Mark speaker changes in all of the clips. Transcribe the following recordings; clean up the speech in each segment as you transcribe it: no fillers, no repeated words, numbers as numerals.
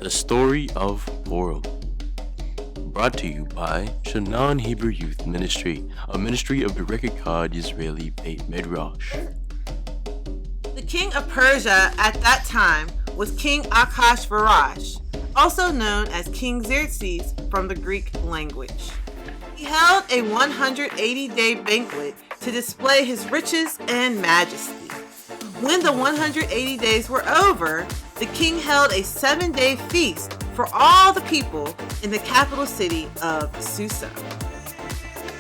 Speaker 1: The Story of Purim. Brought to you by Shannon Hebrew Youth Ministry, a ministry of the Echad Israeli Beit Midrash.
Speaker 2: The king of Persia at that time was King Ahasuerus, also known as King Xerxes from the Greek language. He held a 180-day banquet to display his riches and majesty. When the 180 days were over, the king held a 7-day feast for all the people in the capital city of Susa.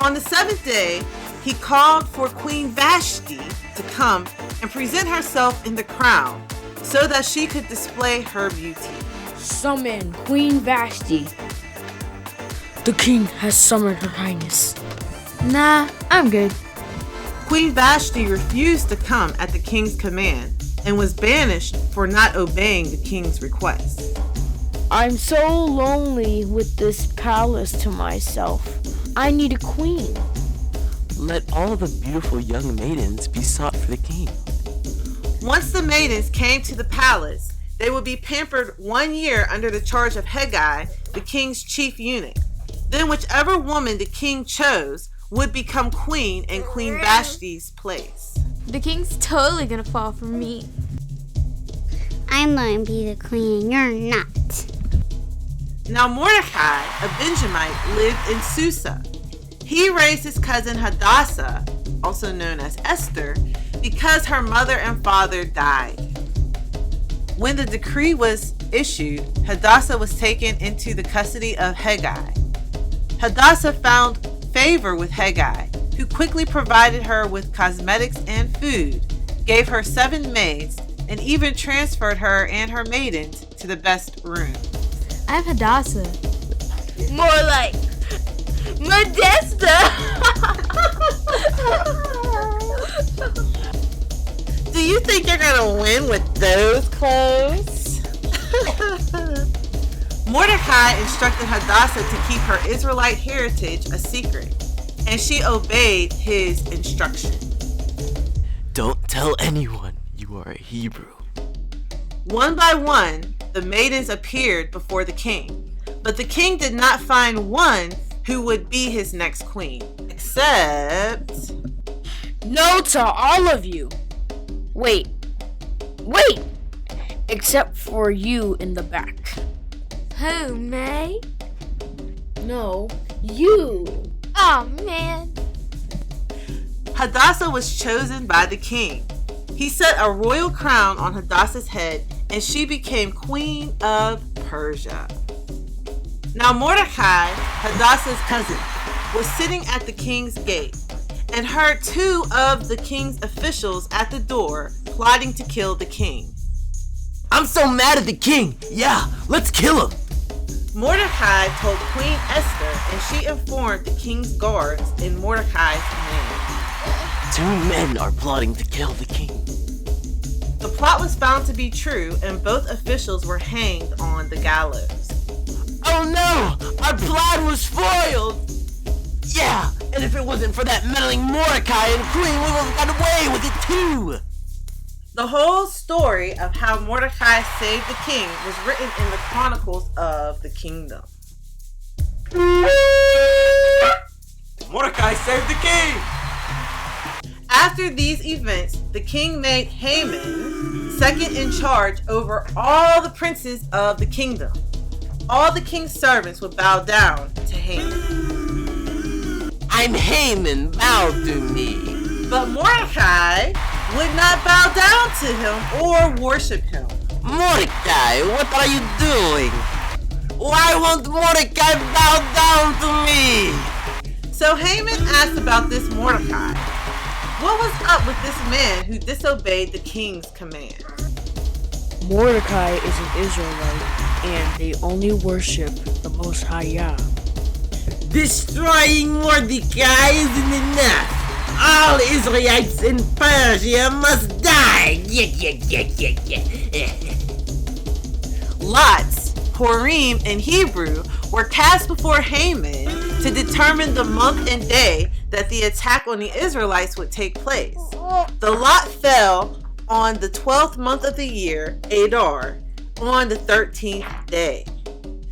Speaker 2: On the 7th day, he called for Queen Vashti to come and present herself in the crown so that she could display her beauty.
Speaker 3: Summon Queen Vashti. The king has summoned Her Highness.
Speaker 4: Nah, I'm good.
Speaker 2: Queen Vashti refused to come at the king's command and was banished for not obeying the king's request.
Speaker 3: I'm so lonely with this palace to myself. I need a queen.
Speaker 1: Let all the beautiful young maidens be sought for the king.
Speaker 2: Once the maidens came to the palace, they would be pampered 1 year under the charge of Haggai, the king's chief eunuch. Then whichever woman the king chose would become queen in Queen Vashti's place.
Speaker 4: The king's totally gonna fall for me.
Speaker 5: I'm going to be the queen and you're not.
Speaker 2: Now Mordecai, a Benjamite, lived in Susa. He raised his cousin Hadassah, also known as Esther, because her mother and father died. When the decree was issued, Hadassah was taken into the custody of Haggai. Hadassah found favor with Haggai, who quickly provided her with cosmetics and food, gave her 7 maids, and even transferred her and her maidens to the best room.
Speaker 4: I'm Hadassah.
Speaker 3: More like Modesta.
Speaker 2: Do you think you're gonna win with those clothes? Mordecai instructed Hadassah to keep her Israelite heritage a secret, and she obeyed his instruction.
Speaker 1: Don't tell anyone you are a Hebrew.
Speaker 2: One by one, the maidens appeared before the king, but the king did not find one who would be his next queen, except...
Speaker 3: No to all of you. Wait. Except for you in the back.
Speaker 4: Who, May?
Speaker 3: No, you.
Speaker 4: Oh, man.
Speaker 2: Hadassah was chosen by the king. He set a royal crown on Hadassah's head, and she became queen of Persia. Now Mordecai, Hadassah's cousin, was sitting at the king's gate and heard 2 of the king's officials at the door plotting to kill the king.
Speaker 1: I'm so mad at the king. Yeah, let's kill him.
Speaker 2: Mordecai told Queen Esther, and she informed the king's guards in Mordecai's name.
Speaker 1: 2 men are plotting to kill the king.
Speaker 2: The plot was found to be true, and both officials were hanged on the gallows.
Speaker 1: Oh no! Our plan was foiled! Yeah, and if it wasn't for that meddling Mordecai and Queen, we would have got away with it too!
Speaker 2: The whole story of how Mordecai saved the king was written in the Chronicles of the Kingdom.
Speaker 1: Mordecai saved the king!
Speaker 2: After these events, the king made Haman second in charge over all the princes of the kingdom. All the king's servants would bow down to Haman.
Speaker 1: I'm Haman, bow to me.
Speaker 2: But Mordecai would not bow down to him or worship him.
Speaker 1: Mordecai, what are you doing? Why won't Mordecai bow down to me?
Speaker 2: So Haman asked about this Mordecai. What was up with this man who disobeyed the king's command?
Speaker 3: Mordecai is an Israelite, and they only worship the Most High Yah.
Speaker 6: Destroying Mordecai isn't enough. All Israelites in Persia must die.
Speaker 2: Lots, Purim in Hebrew, were cast before Haman to determine the month and day that the attack on the Israelites would take place. The lot fell on the 12th month of the year, Adar, on the 13th day.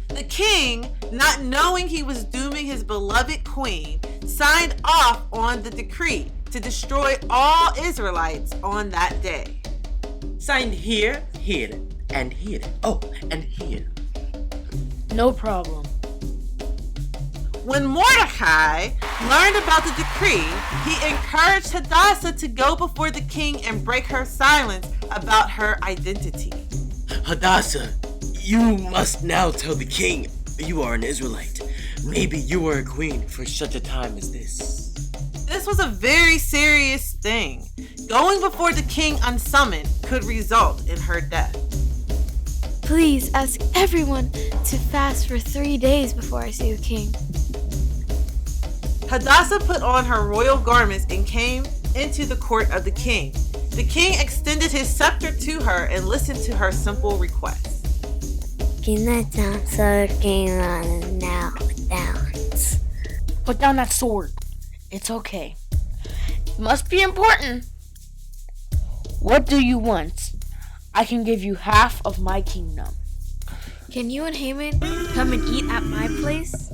Speaker 2: The king, not knowing he was dooming his beloved queen, signed off on the decree to destroy all Israelites on that day.
Speaker 6: Signed here, here, and here. Oh, and here.
Speaker 3: No problem.
Speaker 2: When Mordecai learned about the decree, he encouraged Hadassah to go before the king and break her silence about her identity.
Speaker 1: Hadassah, you must now tell the king you are an Israelite. Maybe you are a queen for such a time as this.
Speaker 2: This was a very serious thing. Going before the king unsummoned could result in her death.
Speaker 4: Please ask everyone to fast for 3 days before I see the king.
Speaker 2: Hadassah put on her royal garments and came into the court of the king. The king extended his scepter to her and listened to her simple request.
Speaker 5: Can that sound so game on now with balance?
Speaker 3: Put down that sword. It's okay. It must be important. What do you want? I can give you half of my kingdom.
Speaker 4: Can you and Haman come and eat at my place?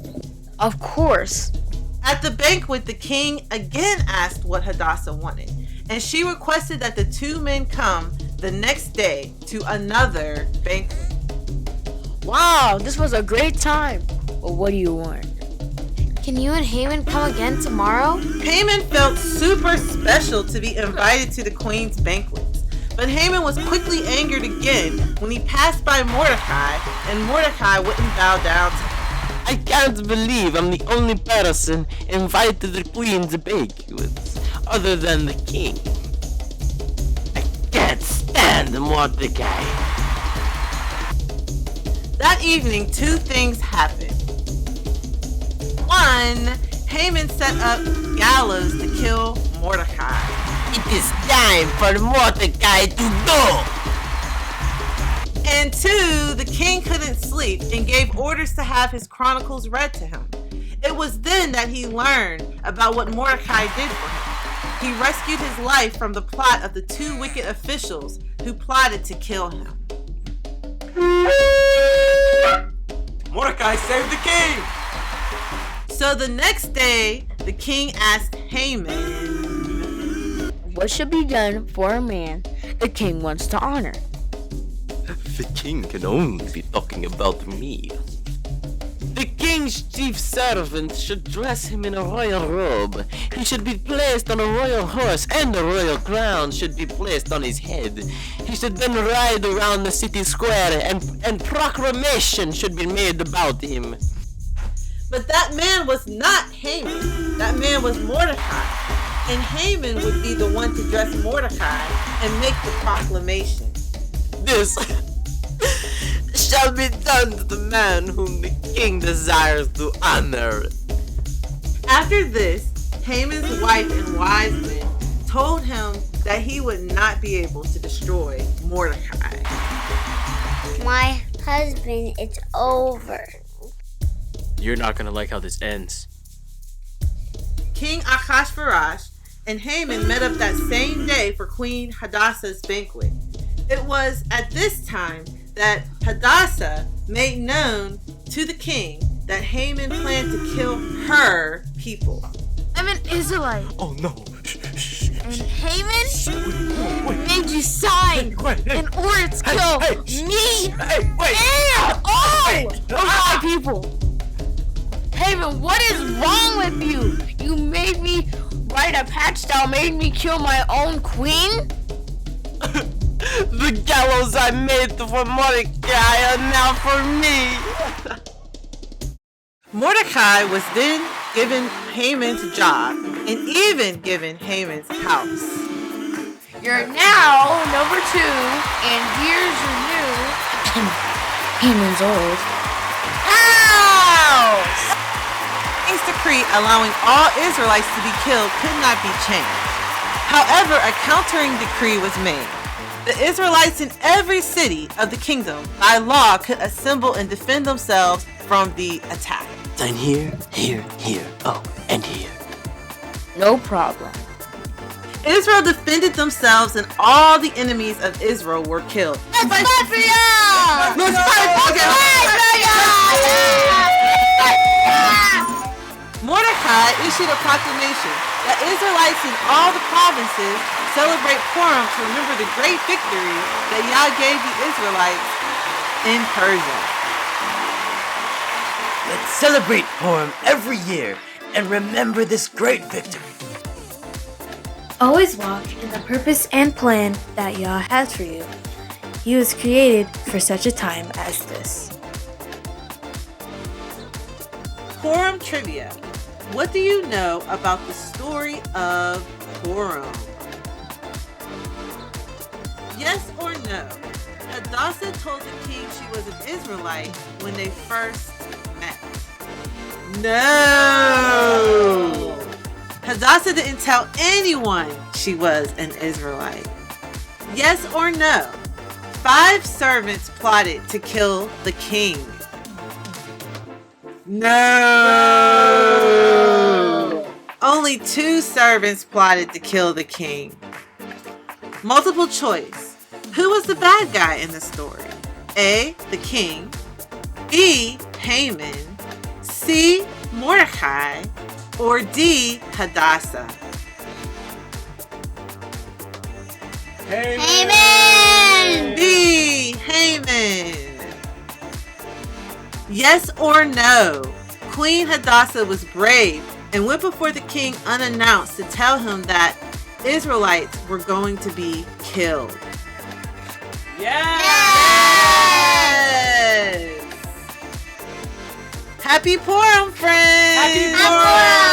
Speaker 3: Of course.
Speaker 2: At the banquet, the king again asked what Hadassah wanted, and she requested that the two men come the next day to another banquet.
Speaker 3: Wow, this was a great time. But what do you want?
Speaker 4: Can you and Haman come again tomorrow?
Speaker 2: Haman felt super special to be invited to the queen's banquets, but Haman was quickly angered again when he passed by Mordecai, and Mordecai wouldn't bow down to him.
Speaker 1: I can't believe I'm the only person invited to the queen's banquets other than the king. I can't stand Mordecai.
Speaker 2: That evening, two things happened. One, Haman set up gallows to kill Mordecai.
Speaker 6: It is time for Mordecai to go.
Speaker 2: And two, the king couldn't sleep and gave orders to have his chronicles read to him. It was then that he learned about what Mordecai did for him. He rescued his life from the plot of the two wicked officials who plotted to kill him.
Speaker 1: Mordecai saved the king!
Speaker 2: So the next day, the king asked Haman,
Speaker 3: What should be done for a man the king wants to honor?
Speaker 1: The king can only be talking about me. The king's chief servant should dress him in a royal robe. He should be placed on a royal horse, and a royal crown should be placed on his head. He should then ride around the city square, and proclamation should be made about him.
Speaker 2: but that man was not Haman. That man was Mordecai. And Haman would be the one to dress Mordecai and make the proclamation.
Speaker 1: This shall be done to the man whom the king desires to honor.
Speaker 2: After this, Haman's wife and wise men told him that he would not be able to destroy Mordecai.
Speaker 5: My husband, it's over.
Speaker 1: You're not gonna like how this ends.
Speaker 2: King Ahasuerus and Haman met up that same day for Queen Hadassah's banquet. It was at this time that Hadassah made known to the king that Haman planned to kill her people.
Speaker 4: I'm an Israelite.
Speaker 1: Oh no.
Speaker 4: And Haman made you sign in order to kill me and all of my people.
Speaker 3: Haman, what is wrong with you? You made me write a patch that made me kill my own queen?
Speaker 1: The gallows I made for Mordecai are now for me.
Speaker 2: Mordecai was then given Haman's job and even given Haman's house.
Speaker 3: You're now number 2, and here's your new Haman's old house.
Speaker 2: King's decree allowing all Israelites to be killed could not be changed. However, a countering decree was made. The Israelites in every city of the kingdom, by law, could assemble and defend themselves from the attack.
Speaker 1: Sign here, here, here. Oh, and here.
Speaker 3: No problem.
Speaker 2: Israel defended themselves and all the enemies of Israel were killed.
Speaker 4: Let's fight for y'all!
Speaker 2: Let's fight! Mordecai issued a proclamation that Israelites in all the provinces celebrate Purim to remember the great victory that Yah gave the Israelites in Persia.
Speaker 7: Let's celebrate Purim every year and remember this great victory.
Speaker 8: Always walk in the purpose and plan that Yah has for you. He was created for such a time as this.
Speaker 2: Purim trivia. What do you know about the story of Purim? Yes or no? Hadassah told the king she was an Israelite when they first met. No! Hadassah didn't tell anyone she was an Israelite. Yes or no? 5 servants plotted to kill the king. No! Only 2 servants plotted to kill the king. Multiple choice. Who was the bad guy in the story? A. The king. B. Haman. C. Mordecai. Or D. Hadassah.
Speaker 4: Haman!
Speaker 2: B. Haman. Yes or no? Queen Hadassah was brave and went before the king unannounced to tell him that Israelites were going to be killed. Yes! Happy Purim, friends!
Speaker 4: Happy Purim!